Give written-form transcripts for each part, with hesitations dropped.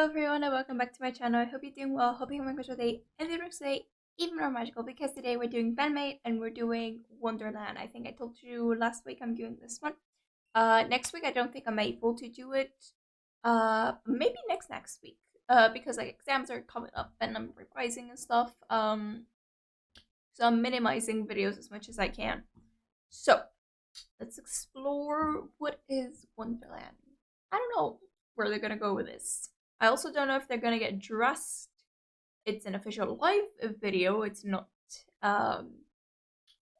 everyone and welcome back to my channel. I hope you're doing well. Hope you're having a good day and the today even more magical because today we're doing BAND-MAID and we're doing Wonderland. I think I told you last week I'm doing this one. Next week I don't think I'm able to do it. Maybe next week. Because like exams are coming up and I'm revising and stuff. So I'm minimizing videos as much as I can. So let's explore what is Wonderland. I don't know where they're gonna go with this. I also don't know if they're gonna get dressed. It's an official live video. It's not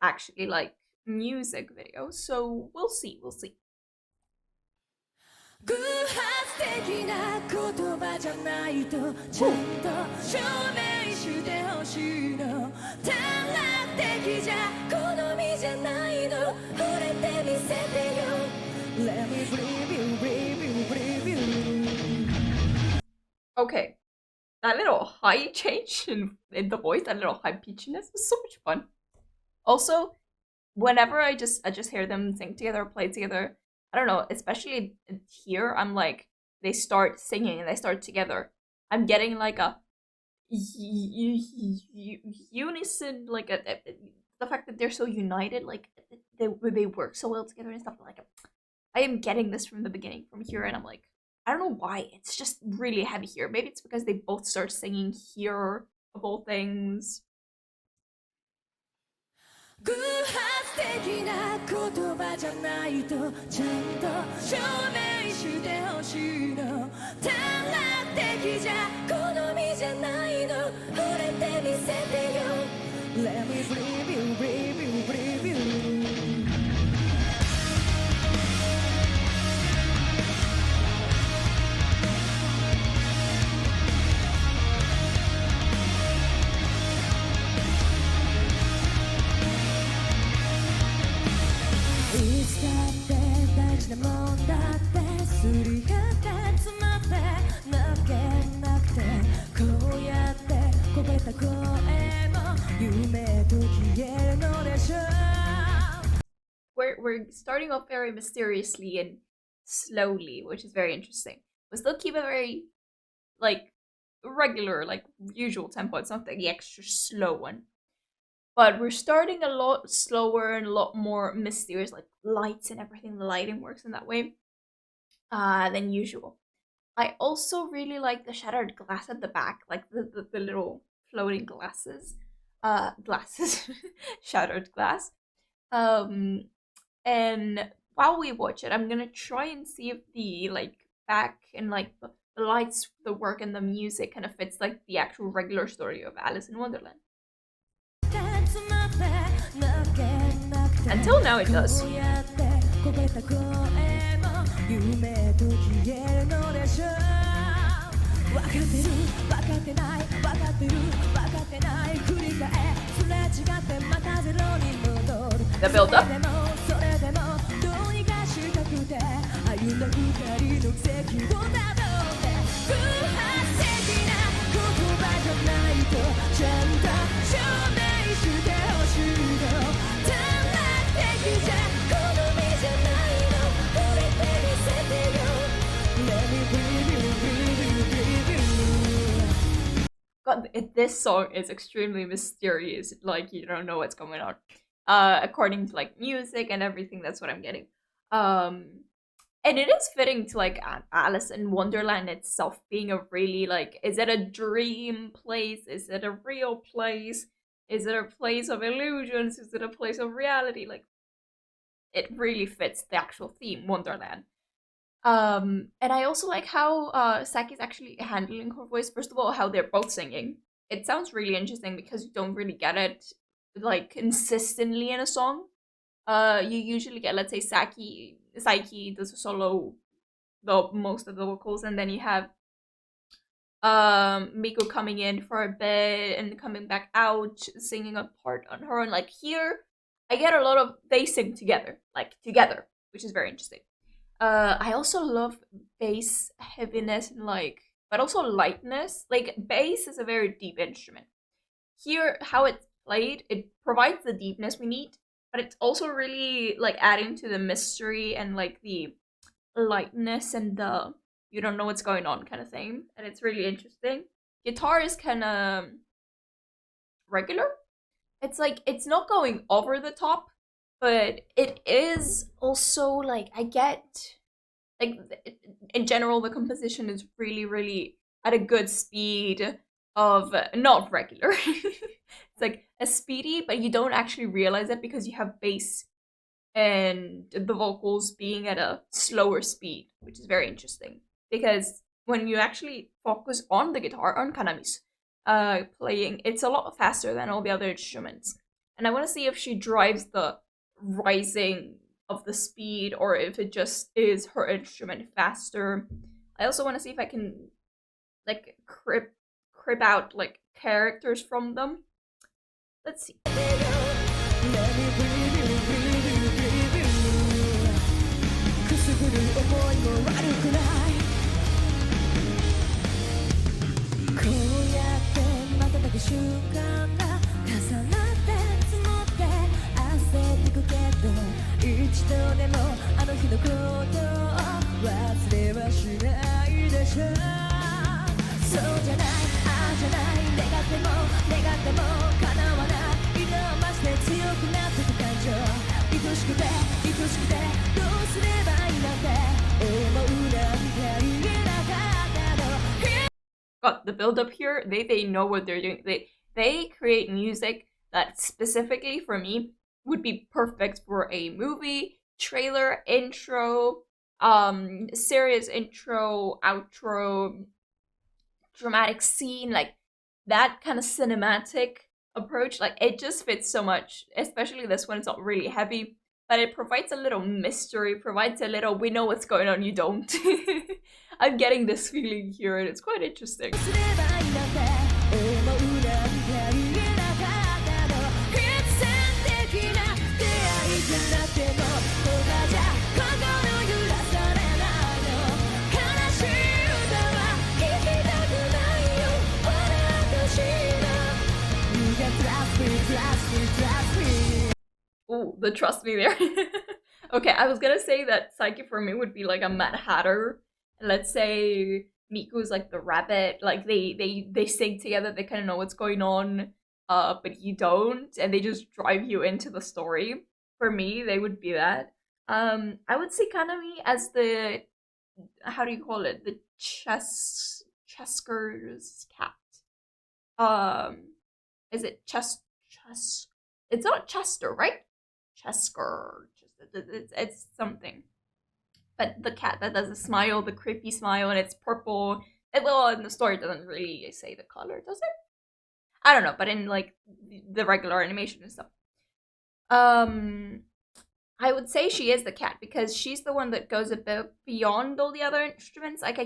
actually like music video. So we'll see. We'll see. Okay, that little high change in the voice, that little high pitchiness was so much fun. Also, whenever I just hear them sing together or play together, I don't know, especially here, I'm like, they start singing and they start together. I'm getting like a unison, like the fact that they're so united, like they work so well together and stuff. Like, I am getting this from the beginning, from here, and I'm like, I don't know why, it's just really heavy here. Maybe it's because they both start singing here, of all things. We're starting off very mysteriously and slowly, which is very interesting. We still keep a very like regular, like usual tempo. It's not the extra slow one. But we're starting a lot slower and a lot more mysterious, like lights and everything. The lighting works in that way than usual. I also really like the shattered glass at the back, like the little floating glasses. Glasses. Shattered glass. And while we watch it, I'm gonna try and see if the like back and like the lights, the work, and the music kind of fits like the actual regular story of Alice in Wonderland. Until now, it does. The build up. God, this song is extremely mysterious. Like, you don't know what's going on. According to like music and everything, that's what I'm getting. And it is fitting to like Alice in Wonderland itself being a really like, is it a dream place? Is it a real place? Is it a place of illusions? Is it a place of reality? Like, it really fits the actual theme, Wonderland. And I also like how Saki's actually handling her voice. First of all, how they're both singing. It sounds really interesting because you don't really get it like consistently in a song. You usually get, let's say, Saki does a solo, the most of the vocals, and then you have Miko coming in for a bit and coming back out, singing a part on her own. Like here, I get a lot of they sing together, which is very interesting. I also love bass heaviness and like, but also lightness. Like bass is a very deep instrument. Here, how it's played, it provides the deepness we need, but it's also really like adding to the mystery and like the lightness and the you don't know what's going on kind of thing, and it's really interesting. Guitar is kind of regular. It's like it's not going over the top, but it is also like I get like in general the composition is really at a good speed of not regular. It's like a speedy, but you don't actually realize it because you have bass and the vocals being at a slower speed, which is very interesting. Because when you actually focus on the guitar, on Kanami's playing, it's a lot faster than all the other instruments. And I want to see if she drives the rising of the speed or if it just is her instrument faster. I also want to see if I can like crib out like characters from them. Let's see. Got the build up here. They know what they're doing. They create music that specifically for me would be perfect for a movie, trailer, intro, serious intro, outro, dramatic scene, like that kind of cinematic approach. Like it just fits so much, especially this one. It's not really heavy, but it provides a little mystery, provides a little we know what's going on, you don't. I'm getting this feeling here and it's quite interesting. Ooh, the trust me there. Okay, I was gonna say that Psyche for me would be like a Mad Hatter. Let's say Miku's like the rabbit. Like they sing together, they kind of know what's going on, but you don't, and they just drive you into the story. For me, they would be that. I would see Kanami as the, how do you call it? The Chesker's cat. Is it Chess? It's not Chester, right? Chesker. It's something. But the cat that does a smile, the creepy smile, and it's purple. Well, in the story, it doesn't really say the color, does it? I don't know, but in like the regular animation and stuff. I would say she is the cat because she's the one that goes a bit beyond all the other instruments. Like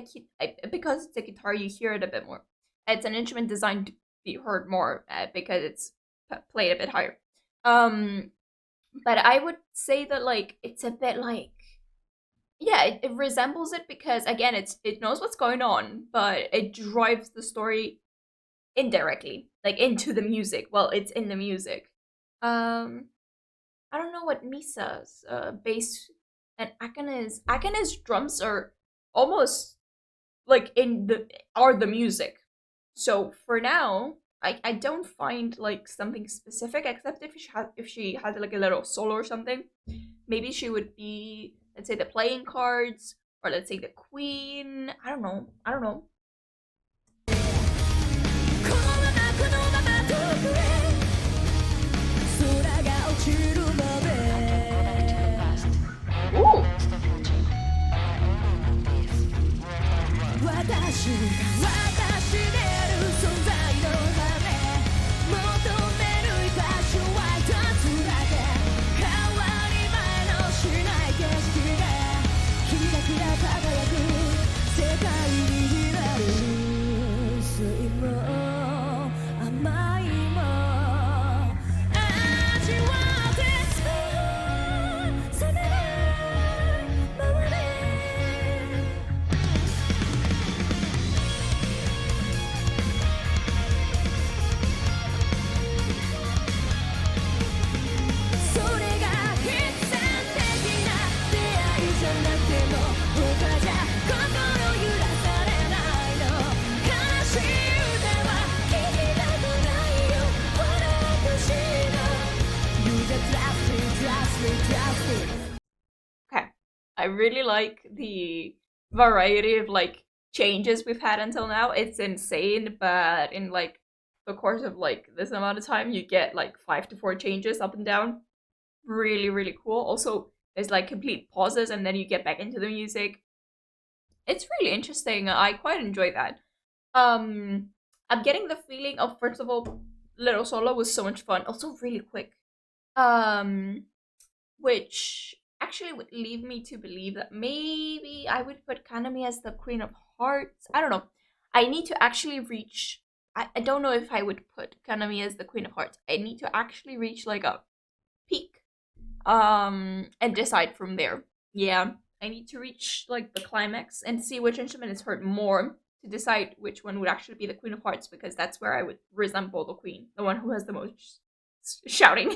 because it's a guitar, you hear it a bit more. It's an instrument designed to be heard more because it's played a bit higher. But I would say that like it's a bit like, yeah, it resembles it because again, it knows what's going on, but it drives the story indirectly, like into the music. Well, it's in the music. I don't know what Misa's bass and Akane's drums are almost like are the music. So for now, I don't find like something specific except if she has like a little solo or something. Maybe she would be, let's say, the playing cards, or let's say the queen. I don't know. Ooh. Okay. I really like the variety of like changes we've had until now. It's insane, but in like the course of like this amount of time, you get like 5 to 4 changes up and down. Really, really cool. Also, there's like complete pauses and then you get back into the music. It's really interesting. I quite enjoy that. Um, I'm getting the feeling of, first of all, Little Solo was so much fun. Also, really quick. Um, which actually would lead me to believe that maybe I would put Kanami as the Queen of Hearts. I don't know. I need to actually reach. I don't know if I would put Kanami as the Queen of Hearts. I need to actually reach like a peak, and decide from there. Yeah, I need to reach like the climax and see which instrument is heard more to decide which one would actually be the Queen of Hearts, because that's where I would resemble the Queen, the one who has the most shouting.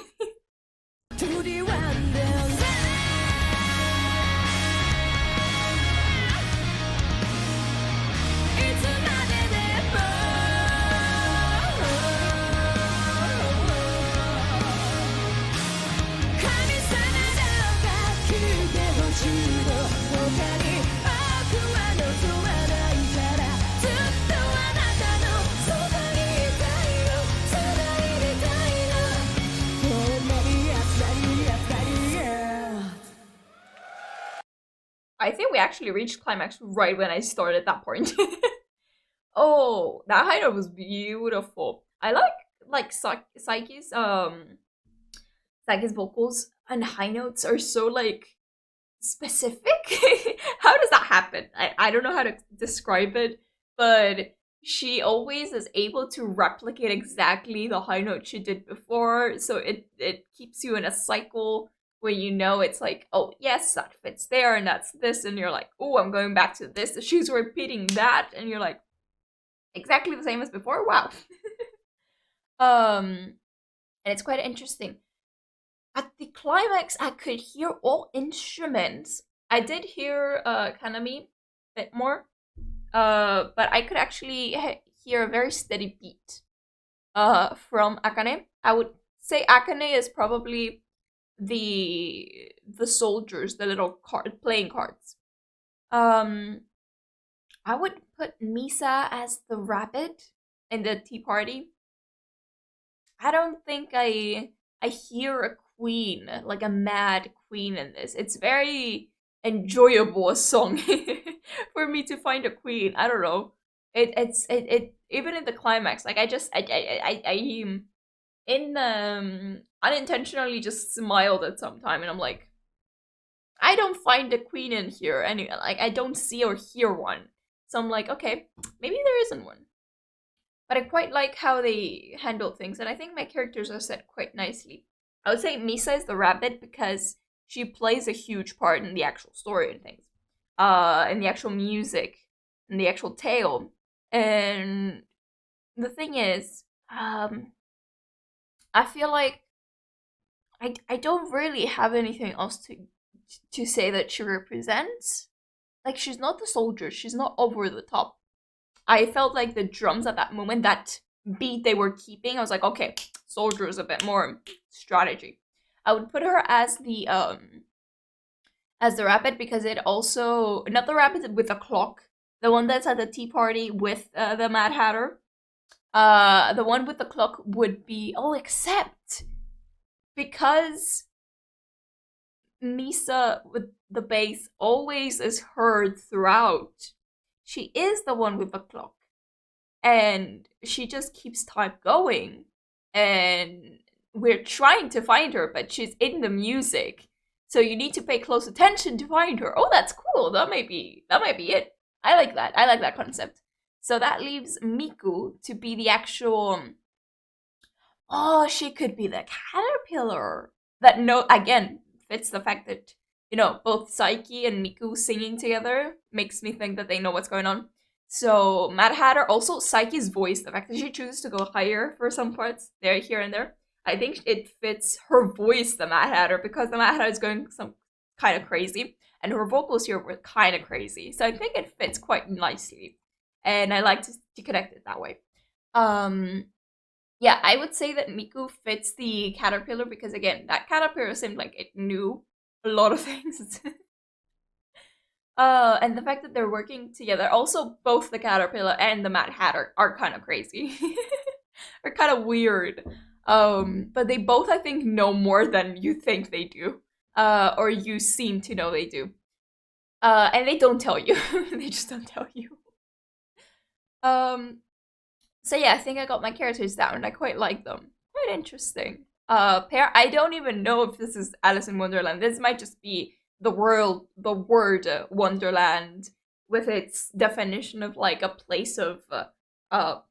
I think we actually reached climax right when I started that point. Oh, that high note was beautiful. I like Psyche's vocals and high notes are so like specific. How does that happen? I don't know how to describe it, but she always is able to replicate exactly the high note she did before, so it keeps you in a cycle where you know it's like, oh yes, that fits there and that's this, and you're like, oh, I'm going back to this. She's repeating that and you're like, exactly the same as before. Wow. And it's quite interesting. At the climax, I could hear all instruments. I did hear Kanami a bit more, but I could actually hear a very steady beat from Akane. I would say Akane is probably the soldiers, the little playing cards. I would put Misa as the rabbit in the tea party. I don't think I hear a queen, like a mad queen in this. It's very enjoyable a song for me to find a queen. I don't know. It even in the climax, like I unintentionally just smiled at some time, and I'm like, I don't find a queen in here, and like I don't see or hear one. So I'm like, okay, maybe there isn't one. But I quite like how they handle things, and I think my characters are set quite nicely. I would say Misa is the rabbit because she plays a huge part in the actual story and things, in the actual music, in the actual tale. And the thing is, I feel like I don't really have anything else to say that she represents. Like, she's not the soldier. She's not over the top. I felt like the drums at that moment, that beat they were keeping, I was like, okay, soldier is a bit more strategy. I would put her as the rabbit because it also, not the rabbit with the clock, the one that's at the tea party with the Mad Hatter. The one with the clock would be, oh, except because Misa with the bass always is heard throughout. She is the one with the clock. And she just keeps time going. And we're trying to find her, but she's in the music. So you need to pay close attention to find her. Oh, that's cool. That might be it. I like that. I like that concept. So that leaves Miku to be the actual. Oh, she could be the caterpillar. That no, again, fits the fact that, you know, both Psyche and Miku singing together makes me think that they know what's going on. So Mad Hatter, also Psyche's voice, the fact that she chooses to go higher for some parts, there, here and there, I think it fits her voice, the Mad Hatter, because the Mad Hatter is going some kind of crazy, and her vocals here were kind of crazy. So I think it fits quite nicely, and I like to connect it that way. yeah, I would say that Miku fits the caterpillar because again, that caterpillar seemed like it knew a lot of things. And the fact that they're working together, also both the caterpillar and the Mad Hatter are kind of crazy. Are kind of weird. But they both, I think, know more than you think they do. Or you seem to know they do. And they don't tell you. They just don't tell you. Um, so yeah, I think I got my characters down. I quite like them. Quite interesting. Pair. I don't even know if this is Alice in Wonderland. This might just be the word Wonderland with its definition of like a place of uh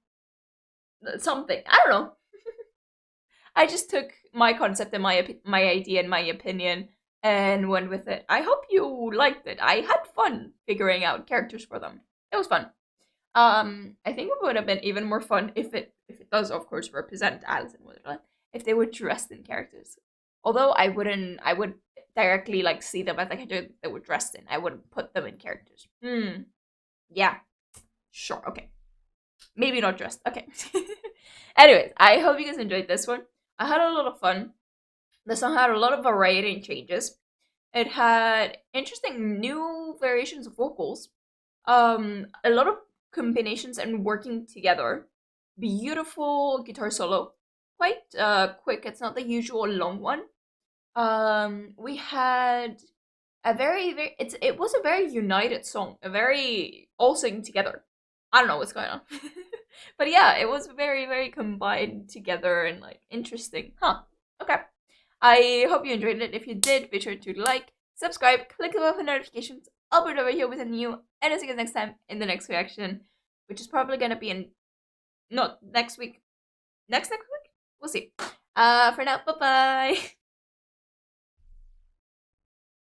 something. I don't know. I just took my concept and my idea and my opinion and went with it. I hope you liked it. I had fun figuring out characters for them. It was fun. I think it would have been even more fun if it does, of course, represent Alice in Wonderland. If they were dressed in characters, although I would directly like see them as like a character they were dressed in. I wouldn't put them in characters. Yeah, sure, okay, maybe not dressed. Okay. Anyways, I hope you guys enjoyed this one. I had a lot of fun. This one had a lot of variety and changes. It had interesting new variations of vocals. A lot of combinations and working together. Beautiful guitar solo. Quite quick. It's not the usual long one. We had a very it was a very united song. A very all singing together. I don't know what's going on. But yeah, it was very combined together and like interesting. Huh. Okay. I hope you enjoyed it. If you did, be sure to like, subscribe, click the bell for notifications. I'll be over here with a new, and I'll see you guys next time in the next reaction, which is probably gonna be in not next week. Next week? We'll see. For now, bye bye.